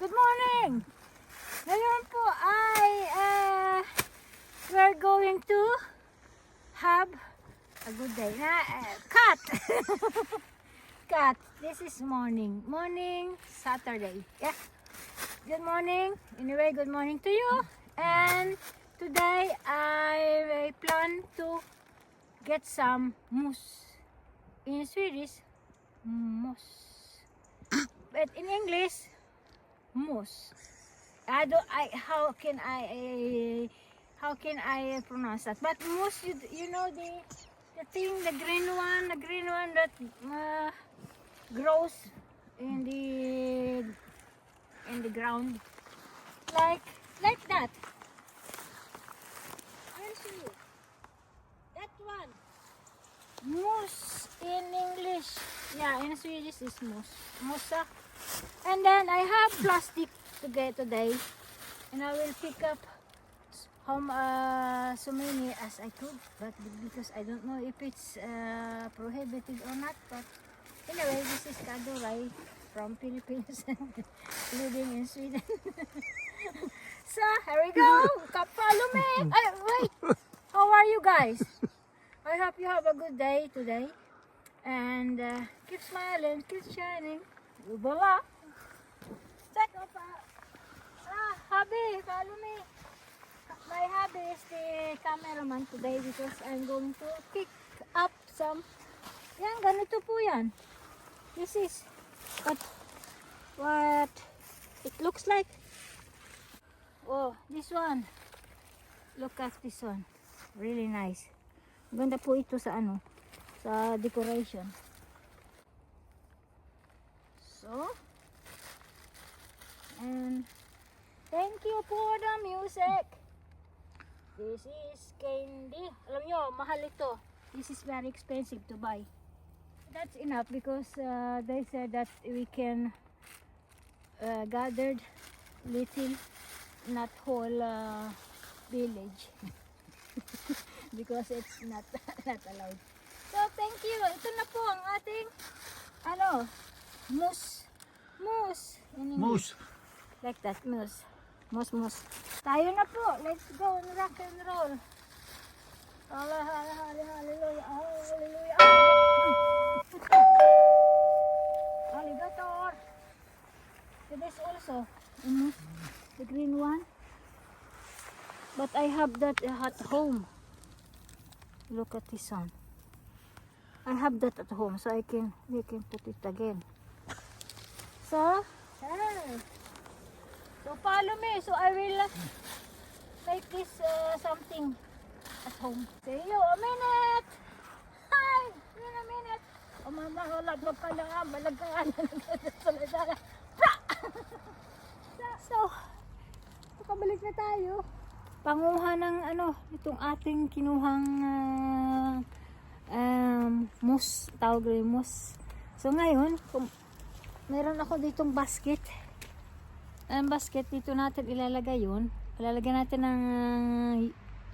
Good morning! Ngayon po ay we're going to have a good day. Cut! Cut! This is morning. Morning Saturday. Yeah. Good morning. Anyway, good morning to you. And today I plan to get some moose. In Swedish, moose. But in English, moose. How can I pronounce that? But moose, you know the thing, the green one that grows in the ground, like that. I'll show you. That one. Moose in English. Yeah, in Swedish is moose. Mosa. And then I have plastic to get today, and I will pick up so many as I could, but because I don't know if it's prohibited or not. But anyway, this is Kaduray from Philippines, living in Sweden. So here we go. Come follow me. Wait. How are you guys? I hope you have a good day today, and keep smiling, keep shining. Voila! Check up. Hubby, follow me. My hubby is the cameraman today because I'm going to pick up some. Yan, ganito po yan. This is what it looks like. Oh, this one. Look at this one. Really nice. Ganda po ito sa sa decoration. So, and thank you for the music. This is candy. Alam nyo, mahal ito. This is very expensive to buy. That's enough because they said that we can gather little, not whole village. Because it's not allowed. So thank you. Ito na po ang ating moose. Moose. Like that, moose. Moose. Tayo na po. Let's go and rock and roll. Hallelujah. Hallelujah. Alligator. So this also. The green one. But I have that at home. Look at this one. I have that at home, so we can put it again. So follow me. So I will make this something at home. See you a minute. Hi, in a minute. Oh mama, holag magkalang balagkaan. So, pakabalik na tayo. Panguha ng itong ating kinuhang moose, tawag rin moose. So ngayon, meron ako ditong basket. Ang basket dito natin ilalagay yun. Ilalagay natin ng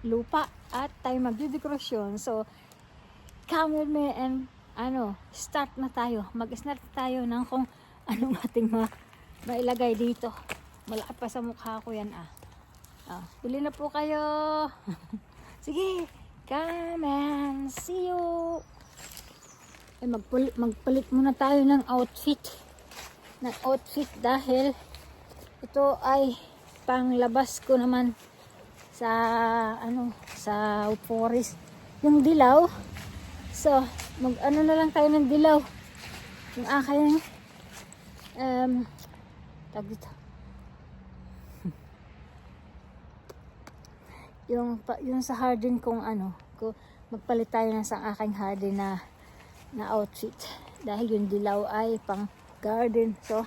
lupa at tayo magdidekorasyon. So, come with me and start na tayo. Mag-start tayo ng kung anong ating mailagay dito. Malaki pa sa mukha ko yan Huli na po kayo. Sige, come and see you. Magpalit muna tayo ng outfit. Dahil ito ay panglabas ko naman sa sa forest. Yung dilaw. So, na lang tayo ng dilaw. Yung aking tag dito. yung sa harden kung magpalit tayo ng sa aking harden na outfit dahil yung dilaw ay pang garden. So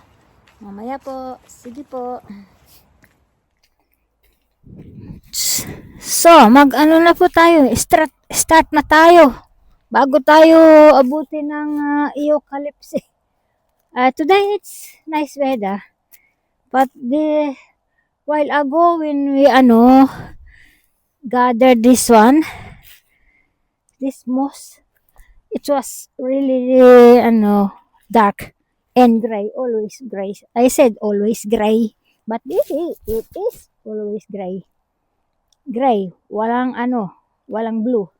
mamaya po, sige po. So na po tayo, start na tayo bago tayo abutin ng eucalyptus. Today it's nice weather, but while ago when we gather this moss, it was really dark. and gray, always gray. I said always gray, but it is always gray. Gray, walang blue.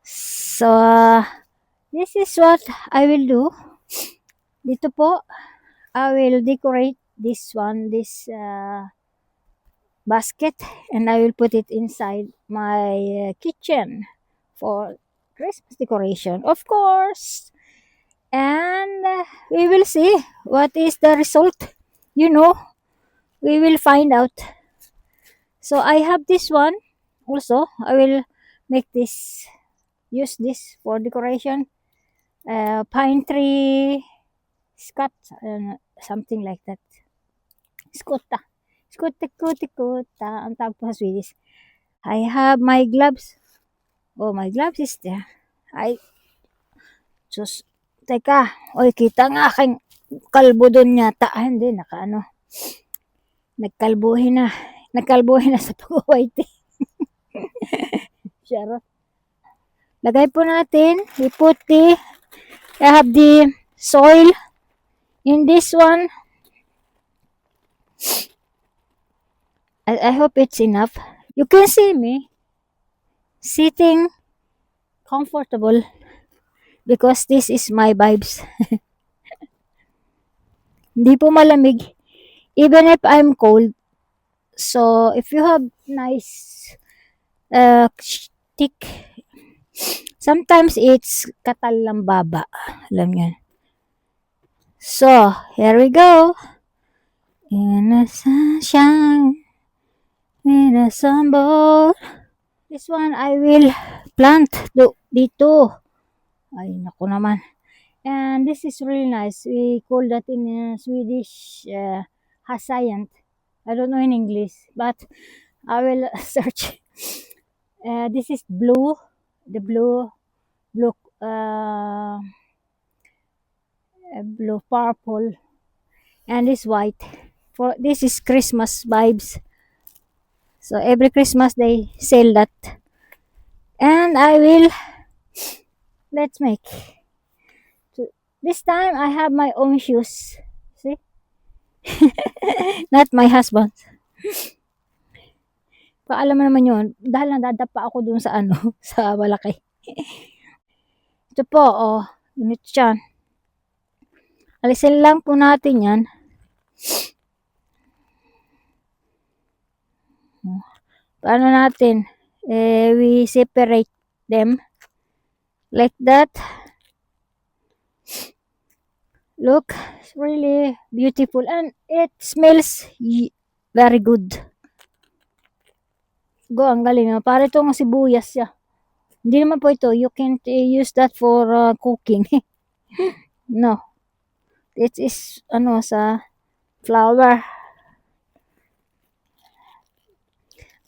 So, this is what I will do. Dito po, I will decorate this basket, and I will put it inside my kitchen for Christmas decoration, of course. And we will see what is the result. We will find out. So I have this one also. I will use this for decoration. Pine tree, Scott, something like that. Skota. Skota. Ang tawag po sa Swedish. I have my gloves. Oh, my gloves is there. Teka. Oy, kita nga aking kalbo doon yata. Hindi, Nagkalbuhin na sa pag-white. Charot. Lagay po natin. I have the soil in this one. I hope it's enough. You can see me sitting comfortable because this is my vibes. Hindi po malamig. Even if I'm cold. So, if you have nice stick, sometimes it's katal lang baba. Alam yan. So, here we go. In the sunshine, in the sunball. This one I will plant dito. Ay, naku naman. And this is really nice. We call that in Swedish hasayant. I don't know in English, but I will search. This is blue. The blue, purple, and this white. This is Christmas vibes. So every Christmas they sell that, and let's make. So this time I have my own shoes. See, not my husband's. Paalam mo naman yun, dahil nadadapa ako dun sa sa malaki. Ito po, ganito siya. Alisin lang po natin yan. Paano natin? We separate them like that. Look, it's really beautiful and it smells very good. Ang galing. Para itong sibuyas siya. Hindi naman po ito. You can't use that for cooking. No. It is, sa flour.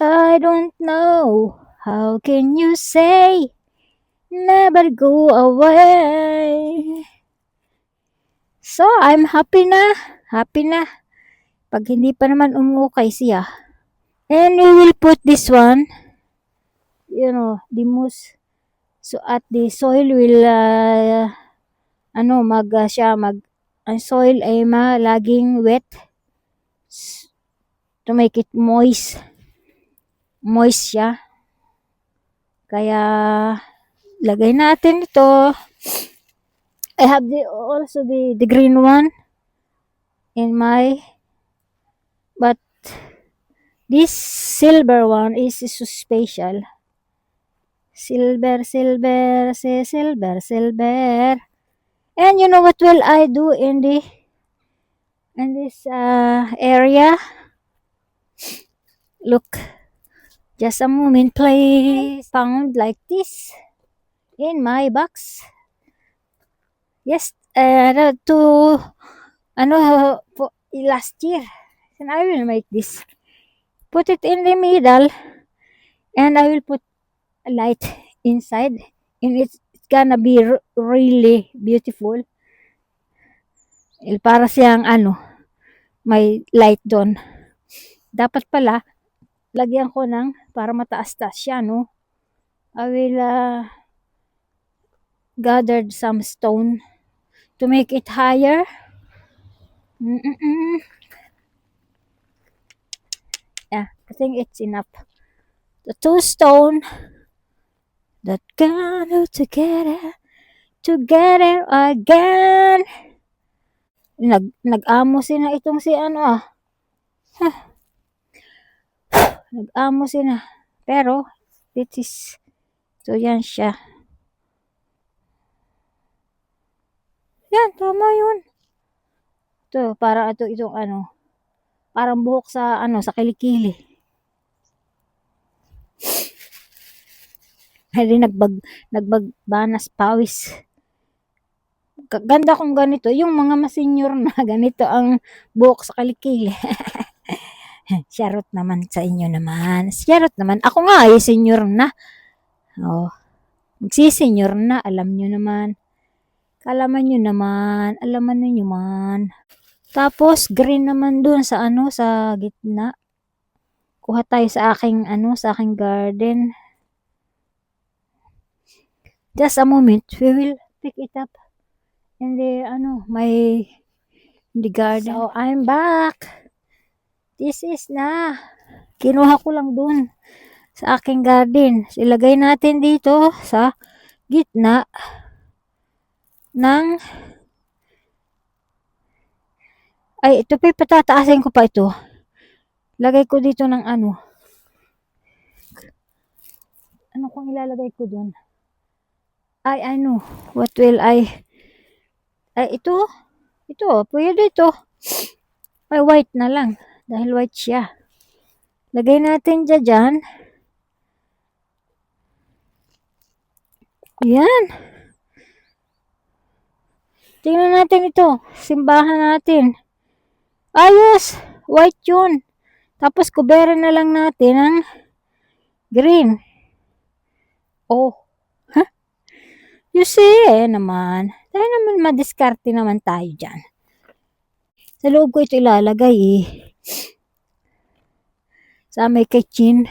I don't know. How can you say never go away? So, I'm happy na. Pag hindi pa naman umukay siya. And we will put this one, the mousse. So, at the soil will, ang soil ay laging wet to make it moist. Moist siya. Kaya, lagay natin ito. I have also the green one in but this silver one is so special. Silver. And you know what will I do in this area? Look, just a moment, please. Found like this in my box. Yes, last year. And I will make this. Put it in the middle, and I will put a light inside, and it's gonna be really beautiful. Para siyang may light doon. Dapat pala lagyan ko para mataas-taas siya, no? I will gather some stone to make it higher. Mm-mm-mm. Yeah, I think it's enough. The two stone that got together again. Nag-amo sina itong si ano nag-amo sina. Pero, it is, so yan siya. Yan, tama yun. Ito, parang itong ano, parang buhok sa ano, sa kilikili. Hindi nagbagbanas pawis. Ganda kung ganito, yung mga masenyor na ganito ang buhok sa kilikili. Charot naman sa inyo naman. Charot naman. Ako nga ay senior na. Oh, magsisenyor na, alam nyo naman. Kalaman nyo naman, alaman nyo man. Tapos green naman dun sa ano, sa gitna. Kuha tayo sa aking ano, sa aking garden. Just a moment, we will pick it up in the ano, in the garden. So, I'm back. This is na. Kinuha ko lang dun sa aking garden. So, ilagay natin dito sa gitna ng ay, ito pa patataasin ko pa ito. Lagay ko dito ng ano. Ano kung ilalagay ko dun? Ay, ano. What will I... Ay, ito. Ito, pwede ito. Ay, white na lang. Dahil white siya. Lagay natin dyan. Yan. Tingnan natin ito. Simbahan natin. Ayos. White yun. Tapos, kuberan na lang natin ng green. Oh. Huh? You see, naman. Tayo naman madiskarte naman tayo dyan. Sa loob ko ito ilalagay sa may kitchen.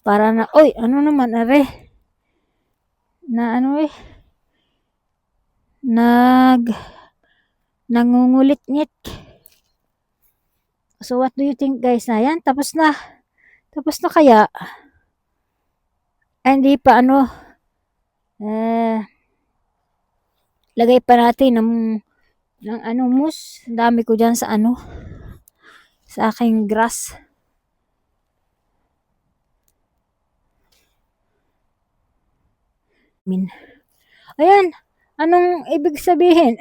Para na, oy, ano naman, are. Na ano nangungulit-ngit. So, what do you think, guys? Na yan, tapos na. Tapos na kaya? Ay, hindi pa, ano, lagay pa natin ng ano, mousse. Dami ko dyan sa ano, sa aking grass. Ayan, anong ibig sabihin?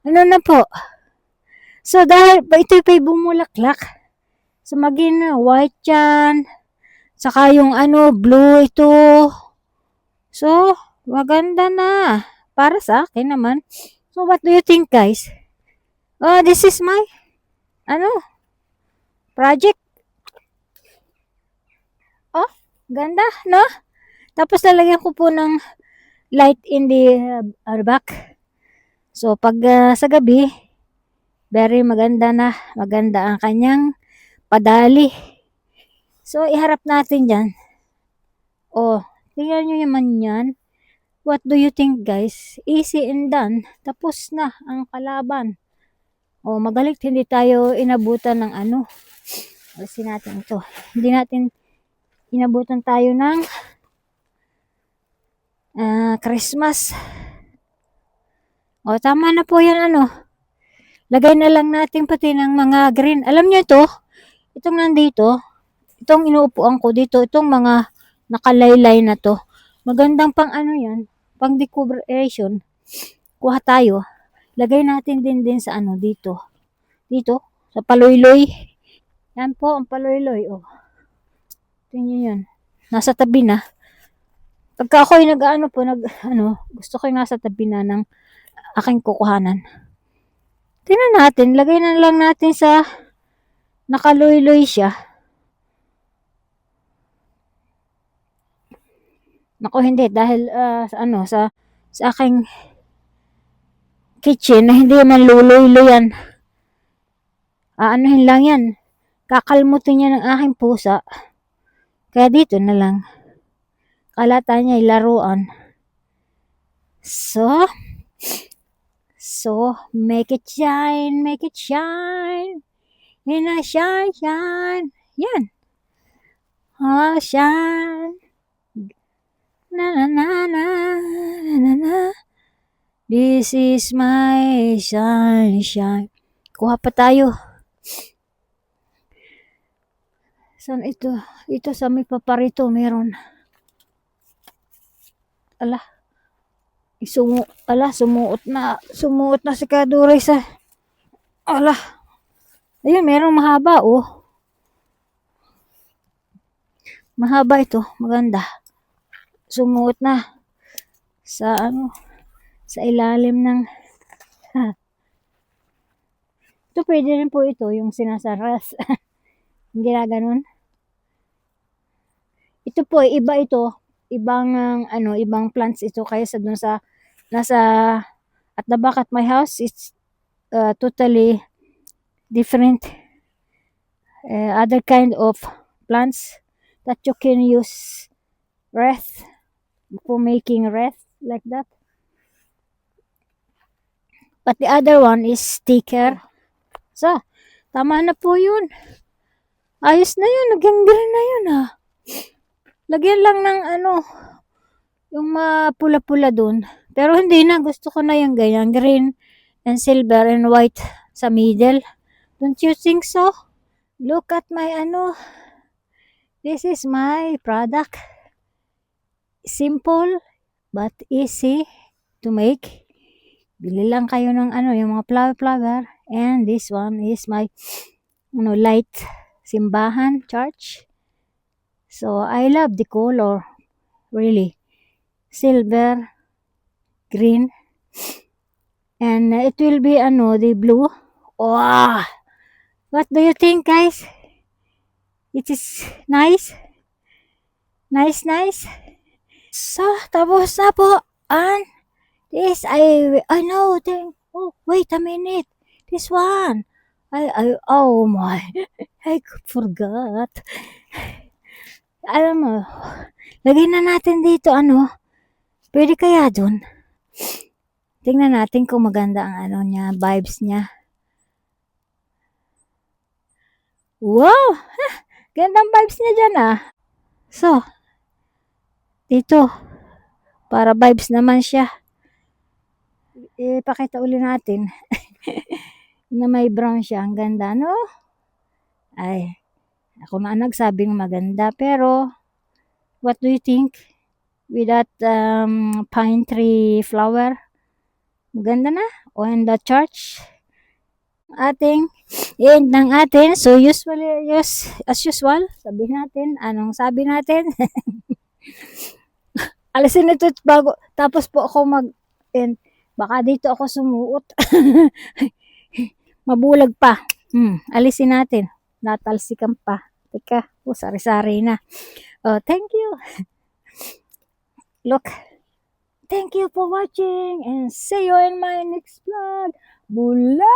Ano na po? So, dahil ito pa'y bumulaklak. So, maging white yan. Saka yung ano, blue ito. So, maganda na. Para sa akin naman. So, what do you think, guys? Oh, this is my, ano, project. Oh, ganda, no? Tapos, lalagyan ko po ng light in the back. So, pag sa gabi, very maganda na. Maganda ang kanyang padali. So, iharap natin dyan. Oh, tingnan nyo naman yan. What do you think, guys? Easy and done. Tapos na ang kalaban. Oh, magaling hindi tayo inabutan ng ano. Alisin natin ito. Hindi natin inabutan tayo ng Christmas. Oh, tama na po yan ano. Lagay na lang natin pati ng mga green. Alam niyo ito, itong nandito, itong inuupuan ko dito, itong mga nakalaylay na to. Magandang pang ano yan, pang decoration. Kuha tayo. Lagay natin din sa ano dito. Dito, sa paloyloy. Yan po ang paloyloy. Oh. Tingnan yan. Nasa tabi na. Pagka ako'y gusto ko yung nasa tabi na ng aking kukuhanan. Tingnan natin, lagay na lang natin sa nakaloy-loy siya. Naku, hindi dahil sa aking kitchen na hindi man luloy-loy yan. Anuhin lang yan. Kakalmutin niya ng aking pusa. Kaya dito na lang. Kalata niya laruan. So, So, make it shine, in a shine, shine. Yan. Oh, shine. Na na na na na na na. This is my sunshine. Kuha pa tayo. Saan ito? Ito sa may paparito meron. Ala. Sumuot na. Sumuot na si Kaduray sa. Ala. Ayun, merong mahaba oh. Mahaba ito. Maganda. Sumuot na. Sa ano. Sa ilalim ng. Ha. Ito pwede rin po ito. Yung sinasaras. Yung ginaganon. Ito po, iba ito. Ibang plants ito kaysa dun sa nasa at the back at my house. It's totally different. Other kind of plants that you can use wreath for making wreath like that. But the other one is thicker. So, tama na po yun. Ayos na yun. Naging green na yun ah. Lagyan lang ng yung mapula-pula dun. Pero hindi na. Gusto ko na yung ganyan. Green and silver and white sa middle. Don't you think so? Look at my This is my product. Simple but easy to make. Bili lang kayo ng yung mga flower. And this one is my light simbahan church. So I love the color. Really. Silver, green, and it will be the blue. Wow! What do you think, guys? It is nice. Nice. So, tapos na po. And this, I know. Oh, wait a minute. This one. Oh my. I forgot. Alam mo, lagay na natin dito, pwede kaya dun? Tingnan natin kung maganda ang niya, vibes niya. Wow! Gandang vibes niya dyan ah. So, dito, para vibes naman siya. Ipakita uli natin. Na may brown siya. Ang ganda, no? Ay, ako na nagsabing maganda. Pero, what do you think? With that pine tree flower? Maganda na? O in the church? Ating end ng atin. So, usually, as usual, sabihin natin. Anong sabi natin? Alisin ito bago. Tapos po ako mag-end. Baka dito ako sumuot. Mabulag pa. Alisin natin. Natalsikan pa. Teka, sari-sari na. Oh, thank you. Look. Thank you for watching and see you in my next vlog. Bula!